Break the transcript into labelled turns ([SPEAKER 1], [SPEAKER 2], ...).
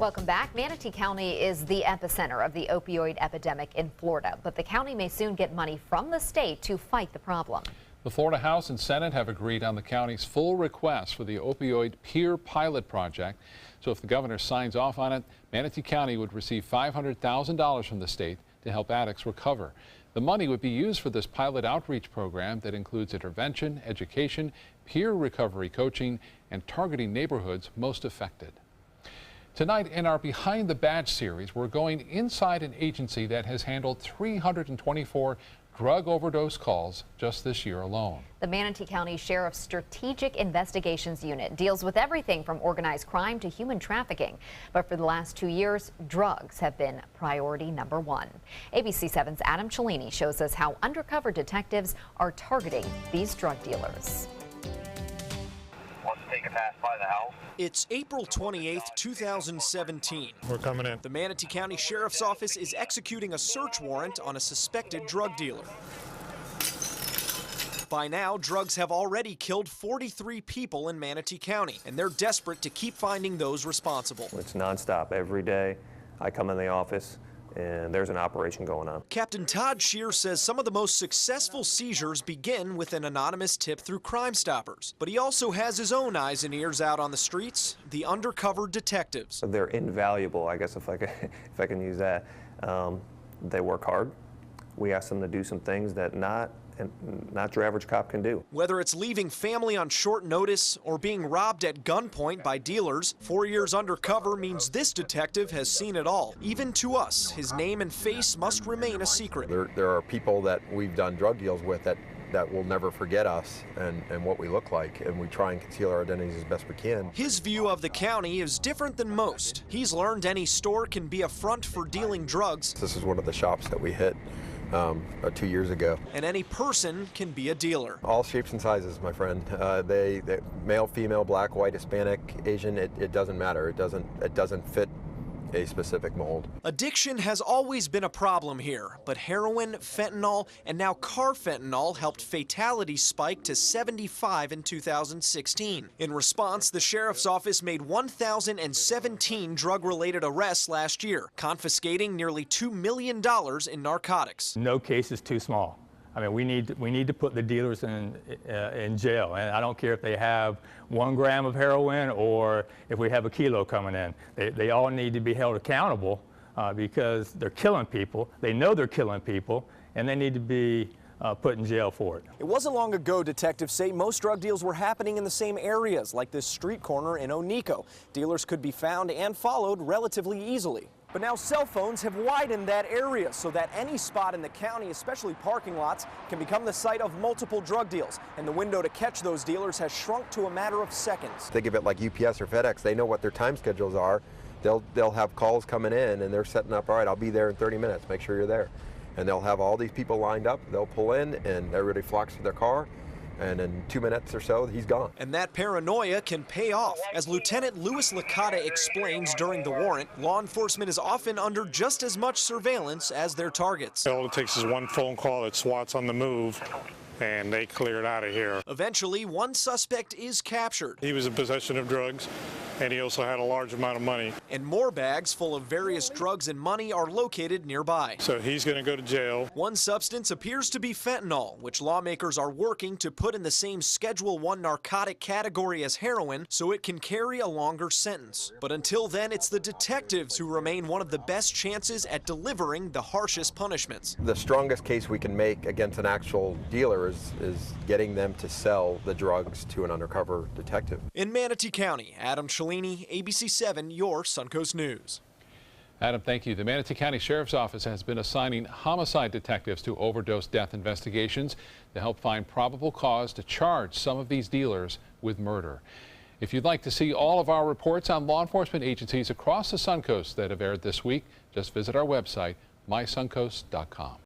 [SPEAKER 1] Welcome back. Manatee County is the epicenter of the opioid epidemic in Florida, but the county may soon get money from the state to fight the problem.
[SPEAKER 2] The Florida House and Senate have agreed on the county's full request for the opioid peer pilot project. So if the governor signs off on it, Manatee County would receive $500,000 from the state to help addicts recover. The money would be used for this pilot outreach program that includes intervention, education, peer recovery coaching, and targeting neighborhoods most affected. Tonight in our Behind the Badge series, we're going inside an agency that has handled 324 drug overdose calls just this year alone.
[SPEAKER 1] The Manatee County Sheriff's Strategic Investigations Unit deals with everything from organized crime to human trafficking. But for the last 2 years, drugs have been priority number one. ABC 7's Adam Cellini shows us how undercover detectives are targeting these drug dealers.
[SPEAKER 3] Take a pass by the house.
[SPEAKER 4] It's April 28th, 2017.
[SPEAKER 5] We're coming in.
[SPEAKER 4] The Manatee County Sheriff's Office is executing a search warrant on a suspected drug dealer. By now, drugs have already killed 43 people in Manatee County, and they're desperate to keep finding those responsible.
[SPEAKER 6] It's nonstop. Every day I come in the office and there's an operation going on.
[SPEAKER 4] Captain TODD SHEAR says some of the most successful seizures begin with an anonymous tip through Crime Stoppers. But he also has his own eyes and ears out on the streets, the undercover detectives.
[SPEAKER 6] They're invaluable, I guess, if I can use that. They work hard. We ask them to do some things that not your average cop can do.
[SPEAKER 4] Whether it's leaving family on short notice or being robbed at gunpoint by dealers, 4 years undercover means this detective has seen it all. Even to us, his name and face must remain a secret.
[SPEAKER 7] There are people that we've done drug deals with that will never forget us and what we look like, and we try and conceal our identities as best we can.
[SPEAKER 4] His view of the county is different than most. He's learned any store can be a front for dealing drugs.
[SPEAKER 7] This is one of the shops that we hit 2 years ago.
[SPEAKER 4] And any person can be a dealer.
[SPEAKER 7] All shapes and sizes, my friend. They male, female, black, white, Hispanic, Asian, it doesn't matter. It doesn't fit a specific mold.
[SPEAKER 4] Addiction has always been a problem here, but heroin, fentanyl, and now carfentanil helped fatalities spike to 75 in 2016. In response, the Sheriff's Office made 1,017 drug-related arrests last year, confiscating nearly $2 million in narcotics.
[SPEAKER 5] No case is too small. I mean, we need to put the dealers in jail, and I don't care if they have 1 gram of heroin or if we have a kilo coming in. They all need to be held accountable because they're killing people. They know they're killing people, and they need to be put in jail for it.
[SPEAKER 4] It wasn't long ago, detectives say, most drug deals were happening in the same areas, like this street corner in Onico. Dealers could be found and followed relatively easily. But now cell phones have widened that area so that any spot in the county, especially parking lots, can become the site of multiple drug deals. And the window to catch those dealers has shrunk to a matter of seconds.
[SPEAKER 7] Think of it like UPS or FedEx. They know what their time schedules are. They'll have calls coming in and they're setting up, all right, I'll be there in 30 minutes, make sure you're there. And they'll have all these people lined up. They'll pull in and everybody flocks to their car. And in 2 minutes or so, he's gone.
[SPEAKER 4] And that paranoia can pay off. As Lieutenant Louis Licata explains during the warrant, law enforcement is often under just as much surveillance as their targets.
[SPEAKER 8] All it takes is one phone call that SWAT's on the move, and they clear it out of here.
[SPEAKER 4] Eventually, one suspect is captured.
[SPEAKER 8] He was in possession of drugs, and he also had a large amount of money.
[SPEAKER 4] And more bags full of various drugs and money are located nearby.
[SPEAKER 8] So he's going to go to jail.
[SPEAKER 4] One substance appears to be fentanyl, which lawmakers are working to put in the same Schedule I narcotic category as heroin so it can carry a longer sentence. But until then, it's the detectives who remain one of the best chances at delivering the harshest punishments.
[SPEAKER 7] The strongest case we can make against an actual dealer is getting them to sell the drugs to an undercover detective.
[SPEAKER 4] In Manatee County, Adam Cellini, ABC 7, your Suncoast News.
[SPEAKER 2] Adam, thank you. The Manatee County Sheriff's Office has been assigning homicide detectives to overdose death investigations to help find probable cause to charge some of these dealers with murder. If you'd like to see all of our reports on law enforcement agencies across the Suncoast that have aired this week, just visit our website, mysuncoast.com.